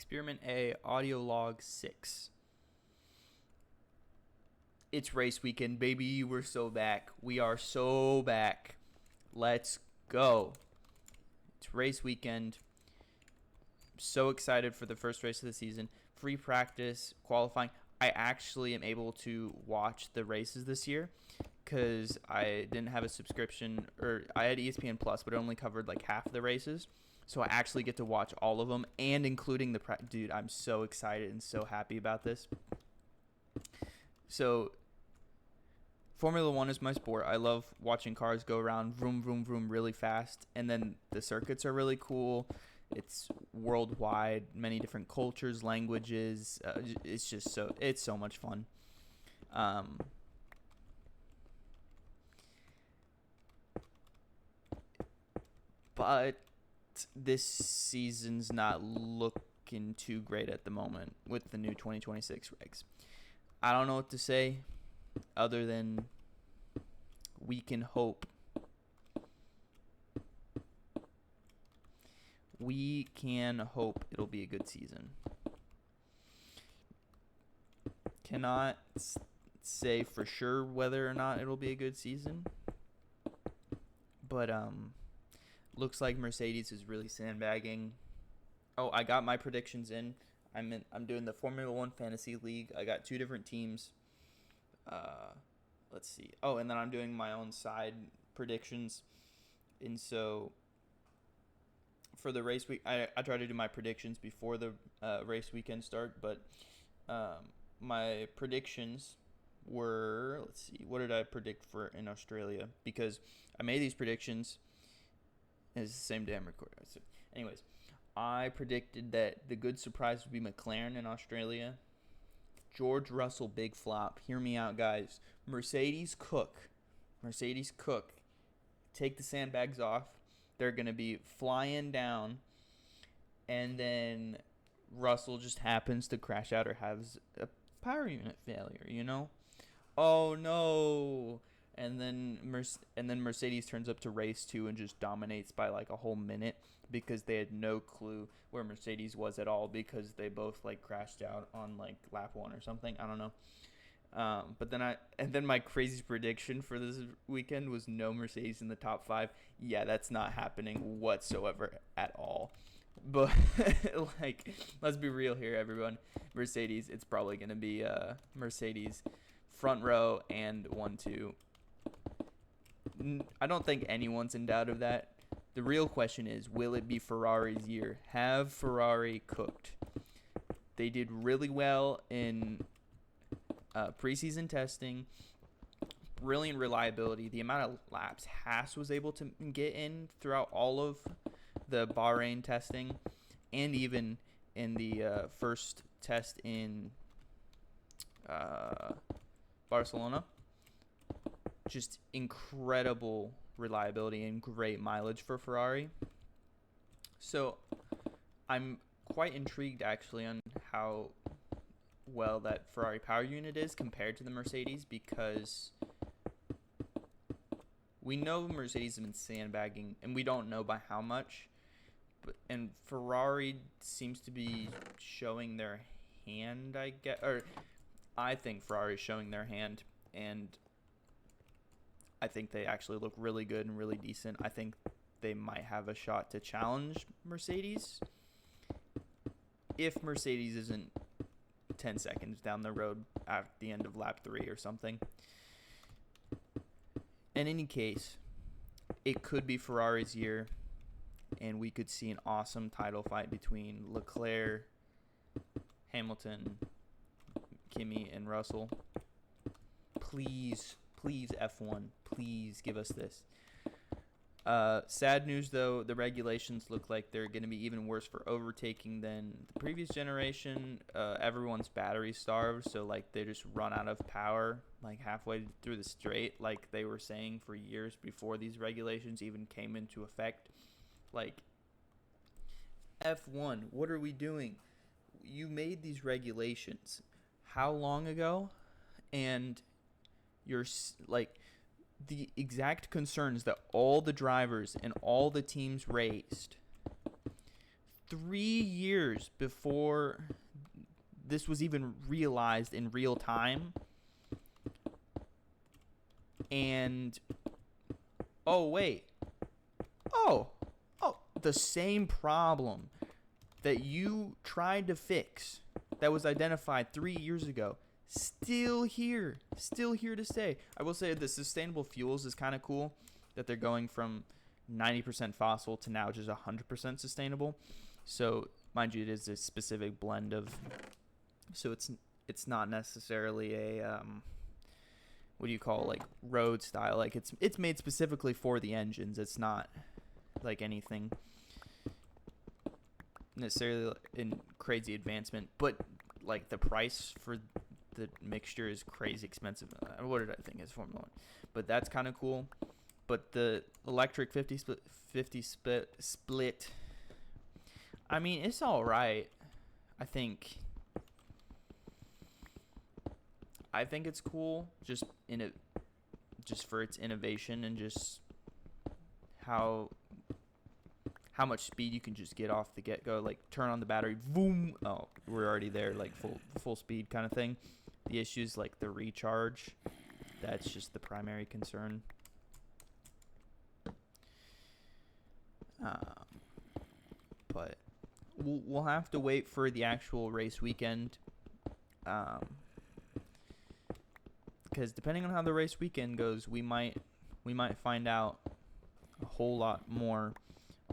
Experiment A, audio log 6. It's race weekend, baby. We're so back. We are so back. Let's go. It's race weekend. I'm so excited for the first race of the season. Free practice, qualifying. I actually am able to watch the races this year because I didn't have a subscription, or I had ESPN Plus, but it only covered like half of the races. So I actually get to watch all of them, and including the dude, I'm so excited and so happy about this. So Formula One is my sport. I love watching cars go around vroom, vroom, vroom really fast. And then the circuits are really cool. It's worldwide, many different cultures, languages. It's just it's so much fun. But this season's not looking too great at the moment with the new 2026 regs. I don't know what to say other than we can hope. We can hope it'll be a good season. Cannot say for sure whether or not it'll be a good season. But looks like Mercedes is really sandbagging. Oh, I got my predictions in. I'm doing the Formula One Fantasy League. I got 2 different teams. Let's see. Oh, and then I'm doing my own side predictions. And so for the race week, I try to do my predictions before the race weekend start. But my predictions were, let's see, what did I predict for in Australia? Because I made these predictions. It's the same day I'm recording. So anyways, I predicted that the good surprise would be McLaren in Australia. George Russell, big flop. Hear me out, guys. Mercedes cook. Take the sandbags off. They're going to be flying down. And then Russell just happens to crash out or has a power unit failure, you know? Oh, no. And then Mercedes turns up to race 2 and just dominates by like a whole minute because they had no clue where Mercedes was at all because they both like crashed out on like lap 1 or something. I don't know. But then my crazy prediction for this weekend was no Mercedes in the top 5. Yeah, that's not happening whatsoever at all. But like, let's be real here, everyone. Mercedes, it's probably gonna be Mercedes front row and 1-2. I don't think anyone's in doubt of that. The real question is, will it be Ferrari's year? Have Ferrari cooked? They did really well in preseason testing. Brilliant reliability. The amount of laps Haas was able to get in throughout all of the Bahrain testing, and even in the first test in Barcelona. Just incredible reliability and great mileage for Ferrari. So I'm quite intrigued actually on how well that Ferrari power unit is compared to the Mercedes, because we know Mercedes has been sandbagging and we don't know by how much, and Ferrari seems to be showing their hand, I guess, or I think Ferrari is showing their hand, and I think they actually look really good and really decent. I think they might have a shot to challenge Mercedes if Mercedes isn't 10 seconds down the road at the end of lap 3 or something. In any case, it could be Ferrari's year, and we could see an awesome title fight between Leclerc, Hamilton, Kimi, and Russell. Please, F1, please give us this. Sad news, though, the regulations look like they're going to be even worse for overtaking than the previous generation. Everyone's battery starved, so like they just run out of power like halfway through the straight, like they were saying for years before these regulations even came into effect. Like, F1, what are we doing? You made these regulations how long ago? And you're like, the exact concerns that all the drivers and all the teams raised 3 years before this was even realized in real time. And oh wait. Oh, the same problem that you tried to fix that was identified 3 years ago, still here to stay. I will say the sustainable fuels is kind of cool that they're going from 90% fossil to now just 100% sustainable. So mind you, it is a specific blend of, so it's not necessarily a what do you call it, like road style, like it's made specifically for the engines. It's not like anything necessarily in crazy advancement, but like the price for the mixture is crazy expensive. What did I think is Formula 1? But that's kind of cool. But the electric 50 split, I mean, it's all right. I think it's cool just for its innovation and just how much speed you can just get off the get-go. Like, turn on the battery, boom, oh, we're already there, like full speed kind of thing. The issue is like the recharge. That's just the primary concern. But we'll have to wait for the actual race weekend, because depending on how the race weekend goes, we might find out a whole lot more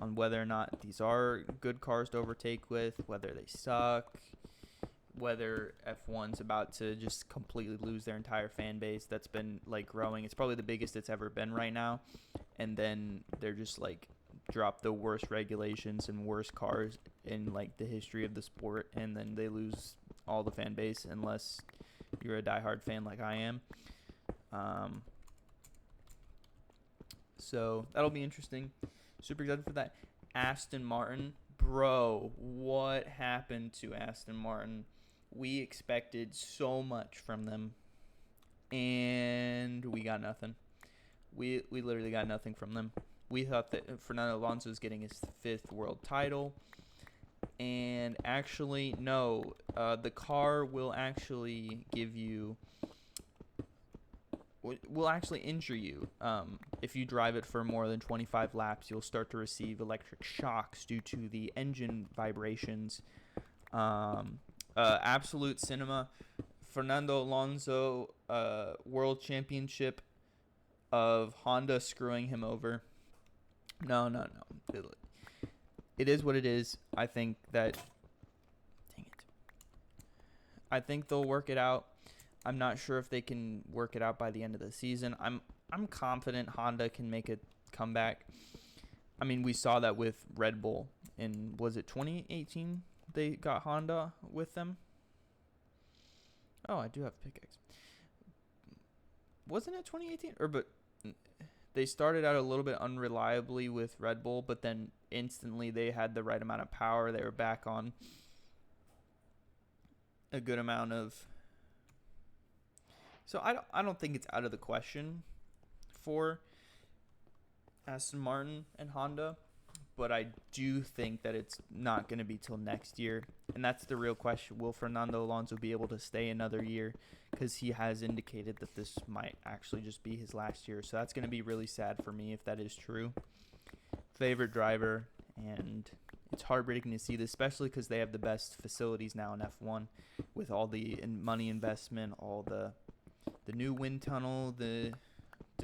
on whether or not these are good cars to overtake with, whether they suck, whether F1's about to just completely lose their entire fan base that's been like growing. It's probably the biggest it's ever been right now, and then they're just like drop the worst regulations and worst cars in like the history of the sport, and then they lose all the fan base unless you're a diehard fan like I am. So that'll be interesting. Super excited for that. Aston Martin, bro, what happened to Aston Martin? We expected so much from them, and we got nothing. We literally got nothing from them. We thought that Fernando Alonso was getting his 5th world title, and actually, no. The car will actually will actually injure you. If you drive it for more than 25 laps, you'll start to receive electric shocks due to the engine vibrations. Absolute cinema. Fernando Alonso, world championship of Honda screwing him over. No. It is what it is. I think that... Dang it. I think they'll work it out. I'm not sure if they can work it out by the end of the season. I'm confident Honda can make a comeback. I mean, we saw that with Red Bull in, was it 2018? They got Honda with them. Oh, I do have pickaxe. Wasn't it 2018? But they started out a little bit unreliably with Red Bull, but then instantly they had the right amount of power. They were back on a good amount of... So I don't think it's out of the question for Aston Martin and Honda, but I do think that it's not going to be till next year. And that's the real question. Will Fernando Alonso be able to stay another year? Because he has indicated that this might actually just be his last year. So that's going to be really sad for me if that is true. Favorite driver, and it's heartbreaking to see this, especially because they have the best facilities now in F1 with all the money investment, all the new wind tunnel. Do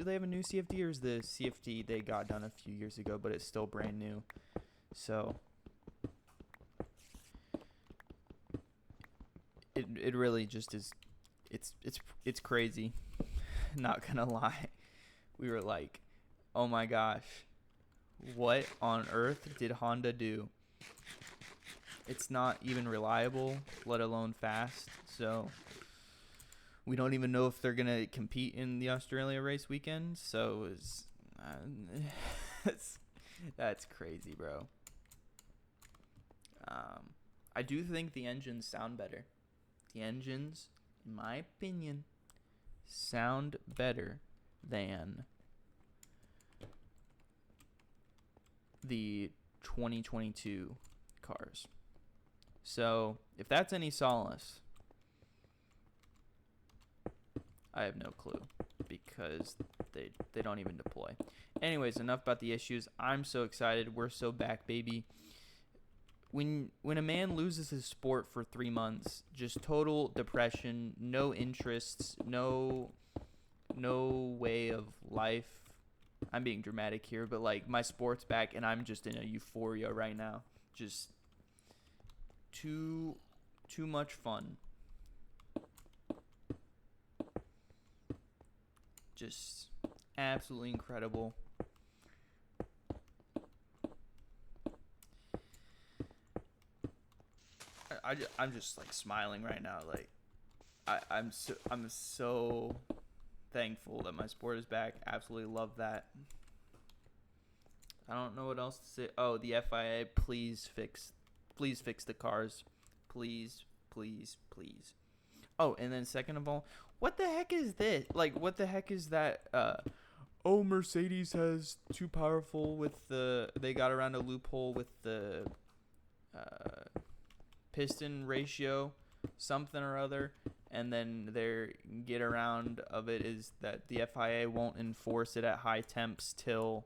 they have a new CFD, or is the CFD they got done a few years ago, but it's still brand new? So it really just is. It's crazy. Not gonna lie, we were like, oh my gosh, what on earth did Honda do? It's not even reliable, let alone fast. So we don't even know if they're going to compete in the Australia race weekend. So that's crazy, bro. I do think the engines sound better. The engines, in my opinion, sound better than the 2022 cars. So if that's any solace, I have no clue because they don't even deploy. Anyways, enough about the issues. I'm so excited. We're so back, baby. When a man loses his sport for 3 months, just total depression, no interests, no way of life. I'm being dramatic here, but like my sport's back and I'm just in a euphoria right now. Just too much fun. Just absolutely incredible. I'm just like smiling right now. Like I'm so thankful that my sport is back. Absolutely love that. I don't know what else to say. Oh, the FIA, please fix the cars. Please. Oh, and then second of all, what the heck is this? Like, what the heck is that? Oh, Mercedes has too powerful with they got around a loophole with the piston ratio, something or other. And then their get around of it is that the FIA won't enforce it at high temps till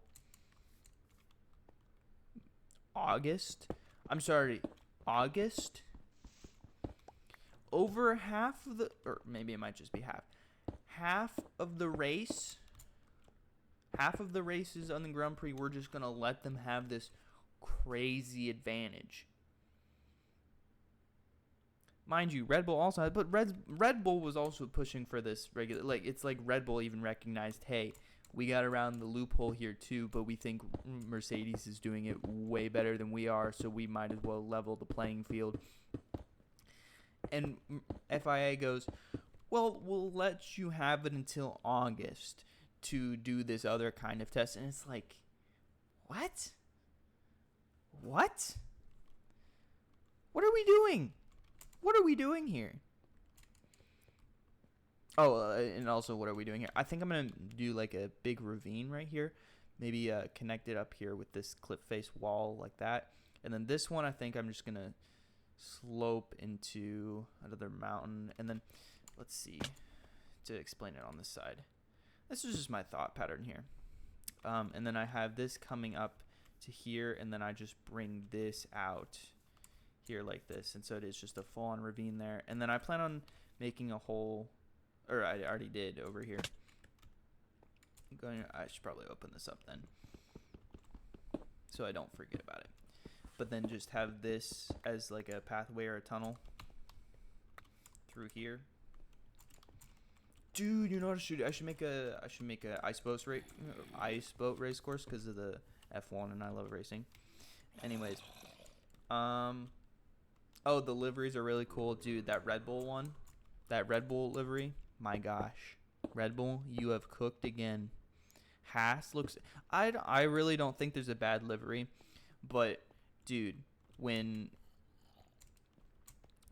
August. August? Over half of or maybe it might just be half of the races on the Grand Prix, we're just going to let them have this crazy advantage. Mind you, Red Bull also had, but Red Bull was also pushing for this regular. Like, it's like Red Bull even recognized, hey, we got around the loophole here too, but we think Mercedes is doing it way better than we are, so we might as well level the playing field. And FIA goes, well, we'll let you have it until August to do this other kind of test. And it's like, what? What are we doing? What are we doing here? Oh, and also, what are we doing here? I think I'm going to do like a big ravine right here. Maybe connect it up here with this cliff face wall like that. And then this one, I think I'm just going to slope into another mountain. And then, let's see, to explain it on this side. This is just my thought pattern here. And then I have this coming up to here, and then I just bring this out here like this, and so it is just a full-on ravine there. And then I plan on making a hole, or I already did over here. I should probably open this up then, so I don't forget about it. But then just have this as like a pathway or a tunnel through here. Dude, you know what I should do? I should make a ice boat race course because of the F1, and I love racing. Anyways, oh, the liveries are really cool, dude. That Red Bull one, that Red Bull livery, my gosh, Red Bull, you have cooked again. Haas looks. I really don't think there's a bad livery, but dude, when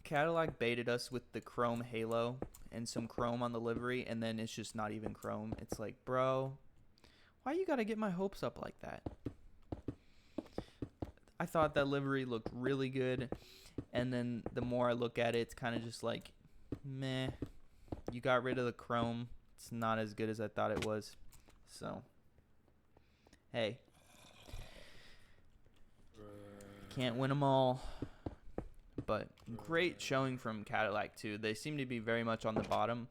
Cadillac baited us with the chrome halo and some chrome on the livery, and then it's just not even chrome, it's like, bro, why you gotta get my hopes up like that? I thought that livery looked really good, and then the more I look at it, it's kind of just like, meh. You got rid of the chrome. It's not as good as I thought it was. So, hey, can't win them all. But great showing from Cadillac too. They seem to be very much on the bottom.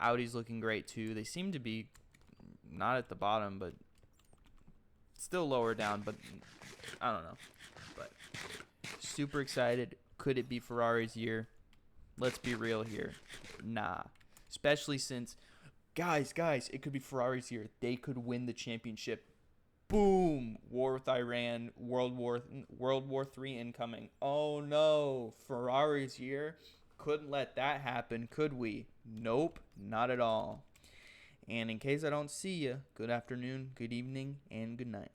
Audi's looking great too. They seem to be not at the bottom, but still lower down. But I don't know. But super excited. Could it be Ferrari's year? Let's be real here. Nah. Especially since, guys, it could be Ferrari's year. They could win the championship. Boom! War with Iran. World War III incoming. Oh no! Ferrari's year. Couldn't let that happen, could we? Nope, not at all. And in case I don't see you, good afternoon, good evening, and good night.